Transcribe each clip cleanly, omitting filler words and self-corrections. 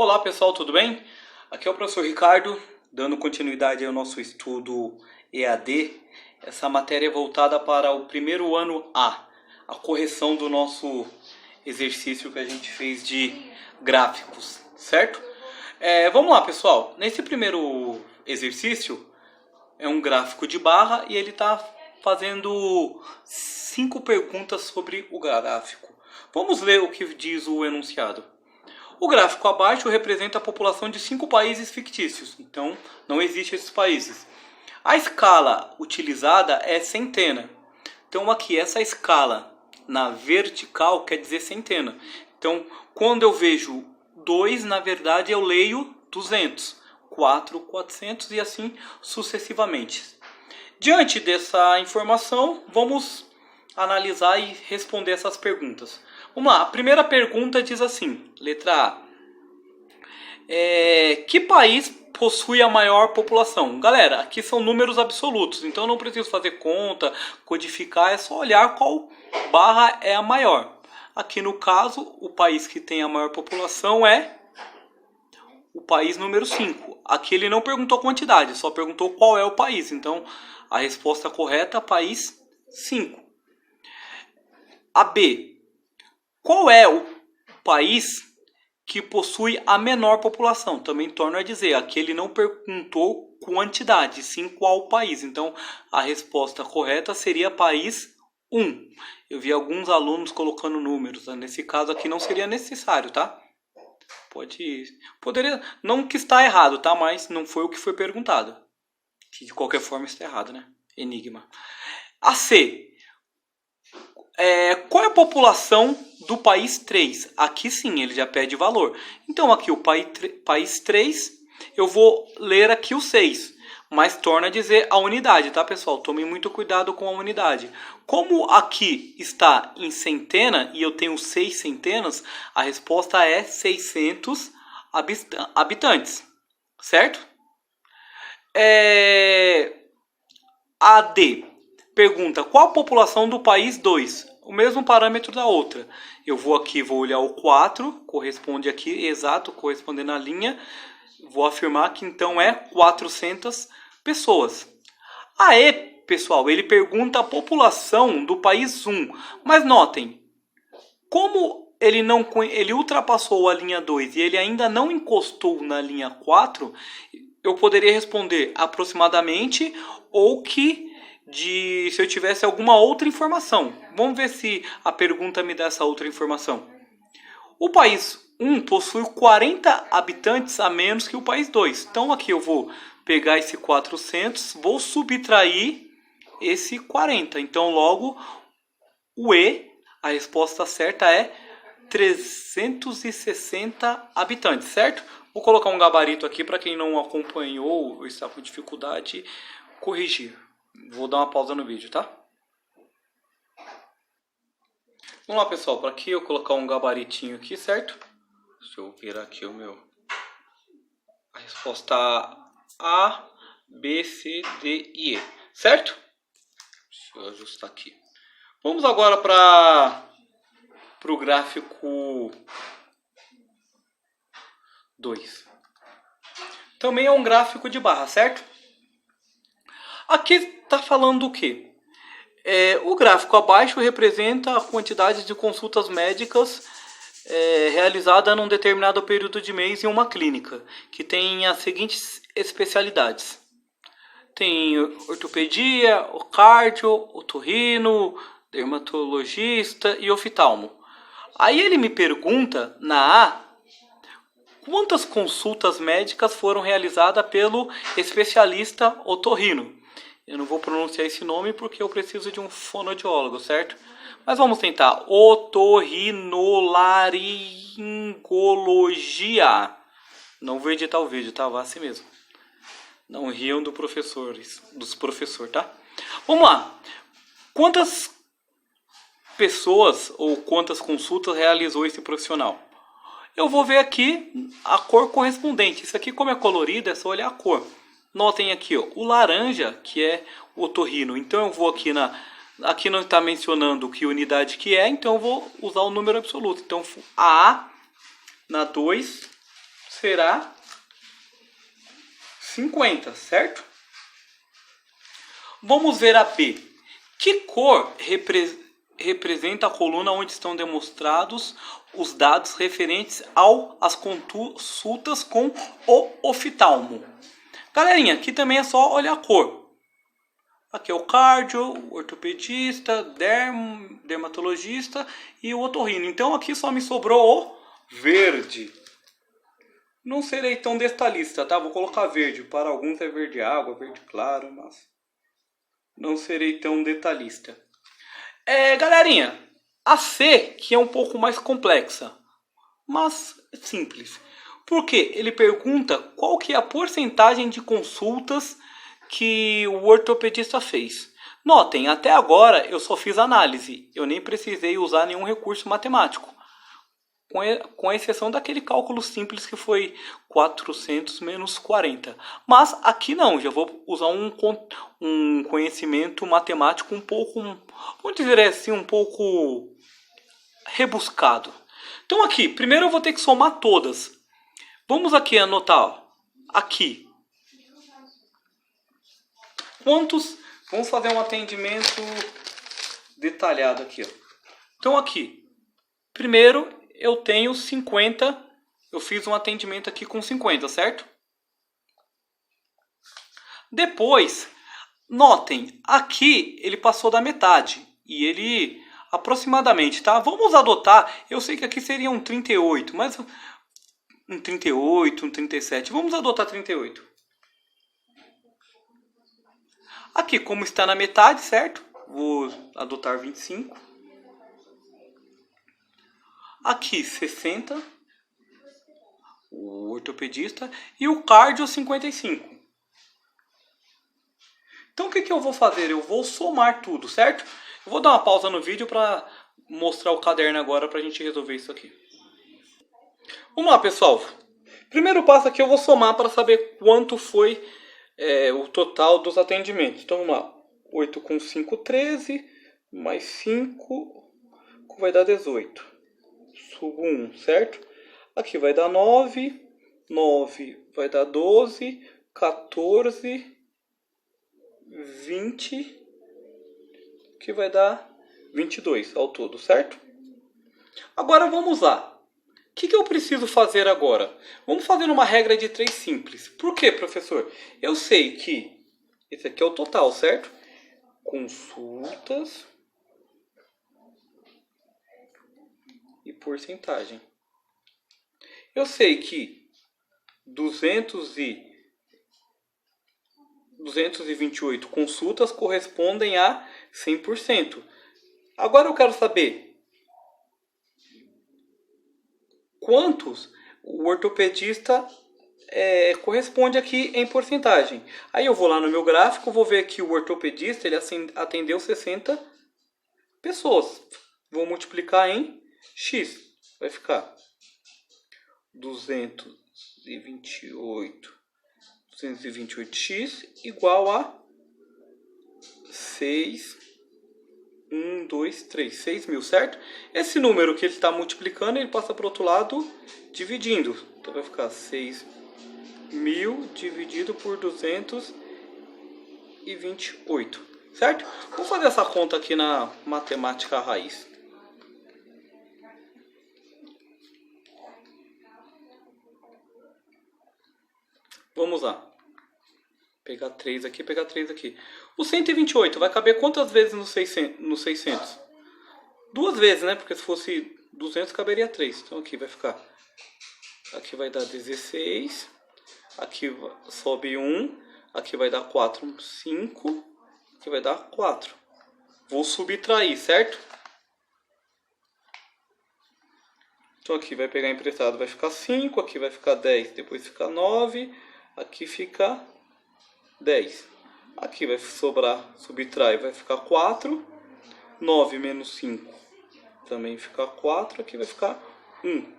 Olá pessoal, tudo bem? Aqui é o professor Ricardo, dando continuidade ao nosso estudo EAD. Essa matéria é voltada para o primeiro ano a correção do nosso exercício que a gente fez de gráficos, certo? Vamos lá pessoal, nesse primeiro exercício é um gráfico de barra e ele está fazendo 5 perguntas sobre o gráfico. Vamos ler o que diz o enunciado. O gráfico abaixo representa a população de 5 países fictícios, então não existem esses países. A escala utilizada é centena. Então aqui, essa escala na vertical quer dizer centena. Então, quando eu vejo 2, na verdade eu leio 200, 4, 400 e assim sucessivamente. Diante dessa informação, vamos analisar e responder essas perguntas. Vamos lá, a primeira pergunta diz assim, letra A. Que país possui a maior população? Galera, aqui são números absolutos, então não preciso fazer conta, codificar, é só olhar qual barra é a maior. Aqui no caso, o país que tem a maior população é o país número 5. Aqui ele não perguntou quantidade, só perguntou qual é o país. Então, a resposta correta é país 5. A B. Qual é o país que possui a menor população? Também torno a dizer, aqui ele não perguntou quantidade, sim qual país. Então, a resposta correta seria país 1. Eu vi alguns alunos colocando números. Nesse caso aqui não seria necessário, tá? Poderia, não que está errado, tá? Mas não foi o que foi perguntado. Que de qualquer forma está errado, né? Enigma. A C. Qual é a população do país 3? Aqui sim, ele já pede valor. Então aqui o país 3, eu vou ler aqui o 6. Mas torna a dizer a unidade, tá pessoal? Tomem muito cuidado com a unidade. Como aqui está em centena e eu tenho 6 centenas, a resposta é 600 habitantes. Certo? A D. Pergunta, qual a população do país 2? O mesmo parâmetro da outra. Eu vou aqui, vou olhar o 4, corresponde aqui, exato, correspondendo à linha. Vou afirmar que então é 400 pessoas. E, pessoal, ele pergunta a população do país 1. Mas notem, como ele ultrapassou a linha 2 e ele ainda não encostou na linha 4, eu poderia responder aproximadamente ou que se eu tivesse alguma outra informação. Vamos ver se a pergunta me dá essa outra informação. O país 1 possui 40 habitantes a menos que o país 2. Então aqui eu vou pegar esse 400, vou subtrair esse 40. Então logo o E, a resposta certa é 360 habitantes, certo? Vou colocar um gabarito aqui para quem não acompanhou ou está com dificuldade corrigir. Vou dar uma pausa no vídeo, tá? Vamos lá, pessoal. Para aqui eu colocar um gabaritinho aqui, certo? Deixa eu virar aqui o meu. A resposta A, B, C, D e E. Certo? Deixa eu ajustar aqui. Vamos agora para o gráfico 2. Também é um gráfico de barra, certo? Aqui está falando o quê? O gráfico abaixo representa a quantidade de consultas médicas realizada num determinado período de mês em uma clínica, que tem as seguintes especialidades. Tem ortopedia, cardio, otorrino, dermatologista e oftalmo. Aí ele me pergunta, na A, quantas consultas médicas foram realizadas pelo especialista otorrino. Eu não vou pronunciar esse nome porque eu preciso de um fonoaudiólogo, certo? Mas vamos tentar. Otorrinolaringologia. Não vou editar o vídeo, tá? Vai assim mesmo. Não riam dos professores, tá? Vamos lá. Quantas pessoas ou quantas consultas realizou esse profissional? Eu vou ver aqui a cor correspondente. Isso aqui, como é colorido, é só olhar a cor. Notem aqui, ó, o laranja, que é o otorrino. Então eu vou aqui aqui não está mencionando que unidade que é, então eu vou usar o número absoluto. Então a na 2, será 50, certo? Vamos ver a B. Que cor representa a coluna onde estão demonstrados os dados referentes às consultas com o oftalmo? Galerinha, aqui também é só olhar a cor. Aqui é o cardio, o ortopedista, dermatologista e o otorrino. Então aqui só me sobrou o verde. Não serei tão detalhista, tá? Vou colocar verde. Para alguns é verde água, verde claro, mas não serei tão detalhista. Galerinha, a C, que é um pouco mais complexa, mas simples. Porque ele pergunta qual que é a porcentagem de consultas que o ortopedista fez. Notem, até agora eu só fiz análise. Eu nem precisei usar nenhum recurso matemático. Com exceção daquele cálculo simples que foi 400 menos 40. Mas aqui não, já vou usar um conhecimento matemático um pouco, vamos dizer assim, um pouco rebuscado. Então aqui, primeiro eu vou ter que somar todas. Vamos aqui anotar, ó, aqui. Quantos? Vamos fazer um atendimento detalhado aqui, ó. Então aqui, primeiro eu tenho 50, eu fiz um atendimento aqui com 50, certo? Depois, notem, aqui ele passou da metade, e ele aproximadamente, tá? Vamos adotar, eu sei que aqui seria um 38, mas um 38, um 37, vamos adotar 38. Aqui, como está na metade, certo? Vou adotar 25. Aqui 60, o ortopedista, e o cardio 55. Então o que eu vou fazer? Eu vou somar tudo, certo? Eu vou dar uma pausa no vídeo para mostrar o caderno agora para a gente resolver isso aqui. Vamos lá, pessoal. Primeiro passo aqui eu vou somar para saber quanto foi o total dos atendimentos. Então vamos lá. 8 com 5, 13, mais 5 vai dar 18. Subo 1, certo? Aqui vai dar 9, 9 vai dar 12, 14, 20, que vai dar 22 ao todo, certo? Agora vamos lá. O que eu preciso fazer agora? Vamos fazer uma regra de 3 simples. Por quê, professor? Eu sei que esse aqui é o total, certo? Consultas e porcentagem. Eu sei que 228 consultas correspondem a 100%. Agora eu quero saber quantos o ortopedista corresponde aqui em porcentagem. Aí eu vou lá no meu gráfico, vou ver que o ortopedista ele atendeu 60 pessoas. Vou multiplicar em X. Vai ficar 228x igual a 6 mil, certo? Esse número que ele está multiplicando, ele passa para o outro lado dividindo. Então vai ficar 6.000 dividido por 228, certo? Vou fazer essa conta aqui na matemática raiz. Vamos lá. Pegar 3 aqui, pegar 3 aqui. O 128 vai caber quantas vezes no 600? 2 vezes, né? Porque se fosse 200 caberia 3. Então aqui vai ficar. Aqui vai dar 16. Aqui sobe 1. Aqui vai dar 4, 5. Aqui vai dar 4. Vou subtrair, certo? Então aqui vai pegar emprestado, vai ficar 5. Aqui vai ficar 10. Depois fica 9. Aqui fica 10. Aqui vai sobrar, subtrai, vai ficar 4. 9 menos 5 também fica 4. Aqui vai ficar 1.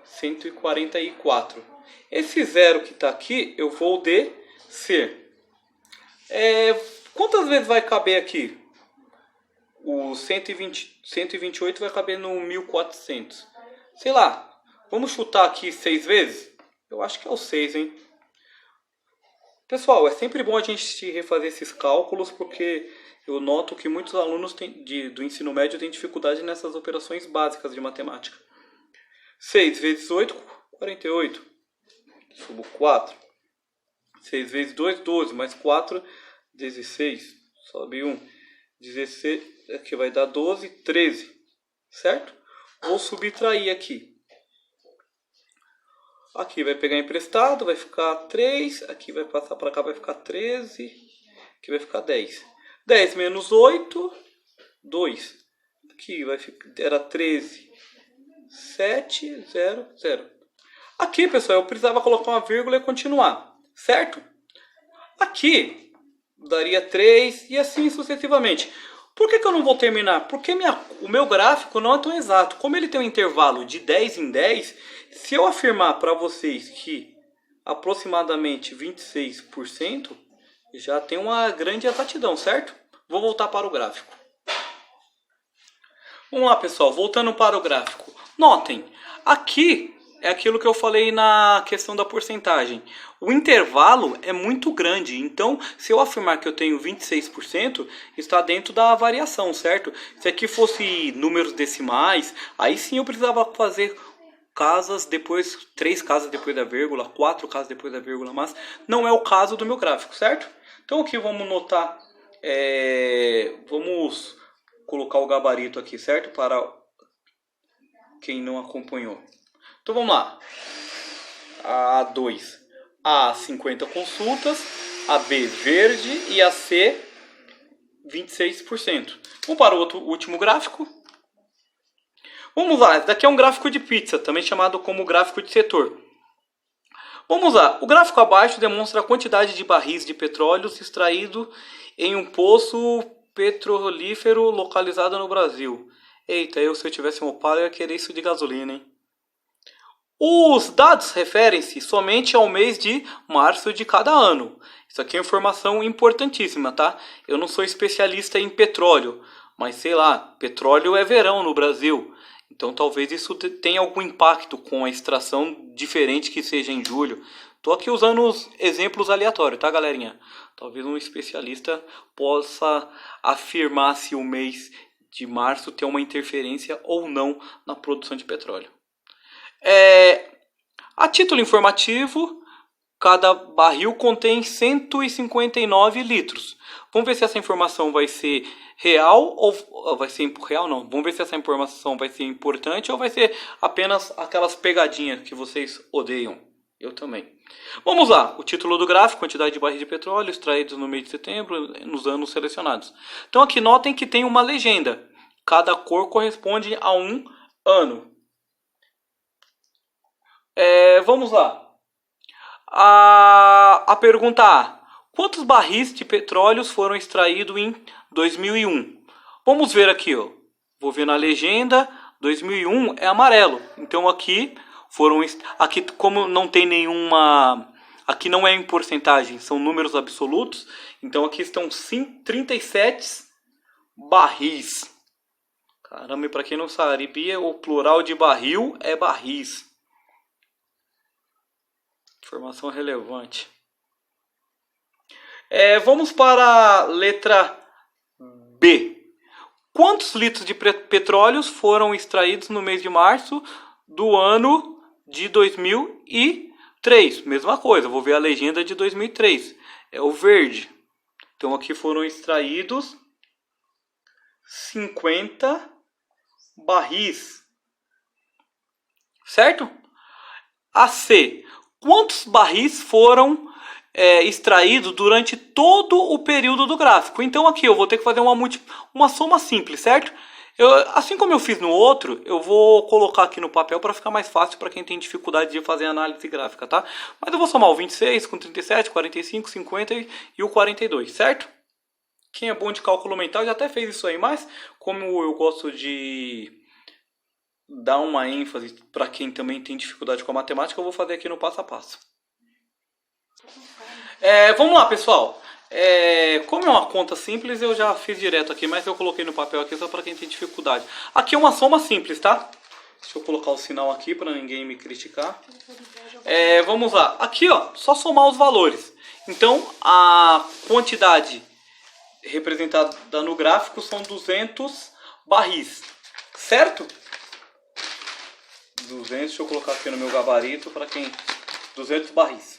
144. Esse zero que está aqui, eu vou descer. Quantas vezes vai caber aqui? O 128 vai caber no 1400. Sei lá, vamos chutar aqui 6 vezes? Eu acho que é o 6, hein? Pessoal, é sempre bom a gente refazer esses cálculos, porque eu noto que muitos alunos do ensino médio têm dificuldade nessas operações básicas de matemática. 6 vezes 8, 48. Subo 4. 6 vezes 2, 12. Mais 4, 16. Sobe 1. 16, aqui vai dar 12, 13. Certo? Vou subtrair aqui. Aqui vai pegar emprestado, vai ficar 3. Aqui vai passar para cá, vai ficar 13. Aqui vai ficar 10. 10 menos 8, 2. Aqui vai ficar, era 13. 7, 0, 0. Aqui, pessoal, eu precisava colocar uma vírgula e continuar. Certo? Aqui daria 3 e assim sucessivamente. Por que eu não vou terminar? Porque o meu gráfico não é tão exato. Como ele tem um intervalo de 10 em 10, se eu afirmar para vocês que aproximadamente 26%, já tem uma grande exatidão, certo? Vou voltar para o gráfico. Vamos lá, pessoal, voltando para o gráfico. Notem, aqui é aquilo que eu falei na questão da porcentagem. O intervalo é muito grande, então se eu afirmar que eu tenho 26%, está dentro da variação, certo? Se aqui fosse números decimais, aí sim eu precisava fazer casas depois, 3 casas depois da vírgula, 4 casas depois da vírgula, mas não é o caso do meu gráfico, certo? Então aqui vamos notar, vamos colocar o gabarito aqui, certo? Para quem não acompanhou. Então vamos lá. A2, A 50 consultas, a B verde e a C 26%. Vamos para o último gráfico. Vamos lá, esse daqui é um gráfico de pizza, também chamado como gráfico de setor. Vamos lá, o gráfico abaixo demonstra a quantidade de barris de petróleo extraído em um poço petrolífero localizado no Brasil. Eita, se eu tivesse um Opala eu ia querer isso de gasolina, hein? Os dados referem-se somente ao mês de março de cada ano. Isso aqui é informação importantíssima, tá? Eu não sou especialista em petróleo, mas sei lá, petróleo é verão no Brasil. Então talvez isso tenha algum impacto com a extração diferente que seja em julho. Estou aqui usando os exemplos aleatórios, tá, galerinha? Talvez um especialista possa afirmar se o mês de março tem uma interferência ou não na produção de petróleo. A título informativo, cada barril contém 159 litros. Vamos ver se essa informação vai ser real ou vai ser real, não. Vamos ver se essa informação vai ser importante ou vai ser apenas aquelas pegadinhas que vocês odeiam. Eu também. Vamos lá. O título do gráfico, quantidade de barris de petróleo extraídos no mês de setembro, nos anos selecionados. Então aqui notem que tem uma legenda. Cada cor corresponde a um ano. Vamos lá. A pergunta A. Quantos barris de petróleo foram extraídos em 2001? Vamos ver aqui, ó. Vou ver na legenda. 2001 é amarelo. Então aqui como não tem nenhuma, aqui não é em porcentagem, são números absolutos. Então aqui estão 37 barris. Caramba, e para quem não sabia, o plural de barril é barris. Informação relevante. Vamos para a letra B. Quantos litros de petróleo foram extraídos no mês de março do ano de 2003? Mesma coisa, vou ver a legenda de 2003. É o verde. Então aqui foram extraídos 50 barris. Certo? A C. Quantos barris foram extraídos durante todo o período do gráfico? Então aqui eu vou ter que fazer uma soma simples, certo? Assim como eu fiz no outro, eu vou colocar aqui no papel para ficar mais fácil para quem tem dificuldade de fazer análise gráfica, tá? Mas eu vou somar o 26 com 37, 45, 50 e o 42, certo? Quem é bom de cálculo mental já até fez isso aí, mas como eu gosto de dar uma ênfase para quem também tem dificuldade com a matemática, eu vou fazer aqui no passo a passo. Vamos lá, pessoal. Como é uma conta simples, eu já fiz direto aqui, mas eu coloquei no papel aqui só para quem tem dificuldade. Aqui é uma soma simples, tá? Deixa eu colocar o sinal aqui para ninguém me criticar. Vamos lá. Aqui, ó, só somar os valores. Então, a quantidade representada no gráfico são 200 barris, certo? 200, deixa eu colocar aqui no meu gabarito para quem... 200 barris.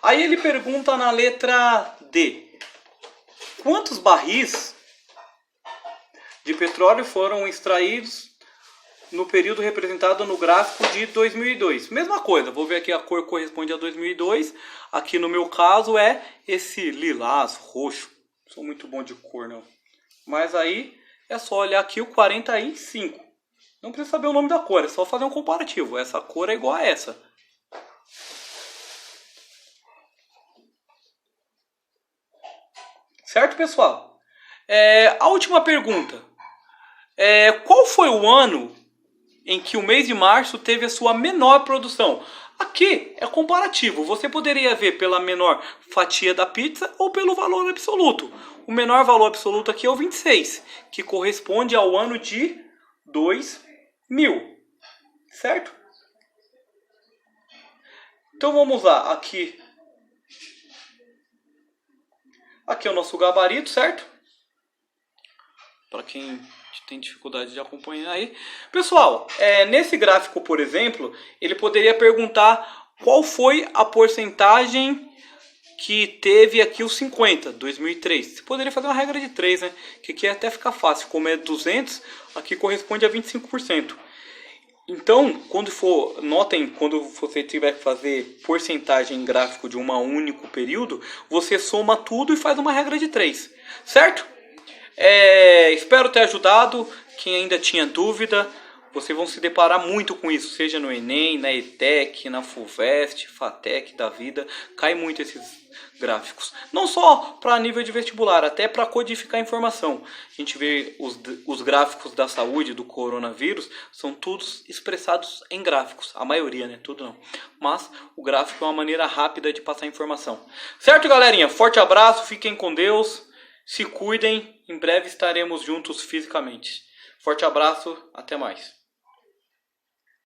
Aí ele pergunta na letra D. Quantos barris de petróleo foram extraídos no período representado no gráfico de 2002? Mesma coisa, vou ver aqui a cor corresponde a 2002. Aqui no meu caso é esse lilás, roxo. Não sou muito bom de cor não. Mas aí é só olhar aqui o 45. Não precisa saber o nome da cor, é só fazer um comparativo. Essa cor é igual a essa. Certo, pessoal? A última pergunta. Qual foi o ano em que o mês de março teve a sua menor produção? Aqui é comparativo. Você poderia ver pela menor fatia da pizza ou pelo valor absoluto. O menor valor absoluto aqui é o 26, que corresponde ao ano de 2000. Certo? Então vamos lá. Aqui é o nosso gabarito, certo? Para quem tem dificuldade de acompanhar aí. Pessoal, nesse gráfico, por exemplo, ele poderia perguntar qual foi a porcentagem que teve aqui os 50, 2003. Você poderia fazer uma regra de 3, né? Que aqui até fica fácil. Como é 200, aqui corresponde a 25%. Então, notem, quando você tiver que fazer porcentagem em gráfico de um único período, você soma tudo e faz uma regra de 3, certo? Espero ter ajudado. Quem ainda tinha dúvida, vocês vão se deparar muito com isso, seja no Enem, na ETEC, na FUVEST, FATEC da vida, cai muito esses gráficos. Não só para nível de vestibular, até para codificar informação. A gente vê os gráficos da saúde, do coronavírus, são todos expressados em gráficos. A maioria, né? Tudo não. Mas o gráfico é uma maneira rápida de passar informação. Certo, galerinha? Forte abraço, fiquem com Deus, se cuidem, em breve estaremos juntos fisicamente. Forte abraço, até mais.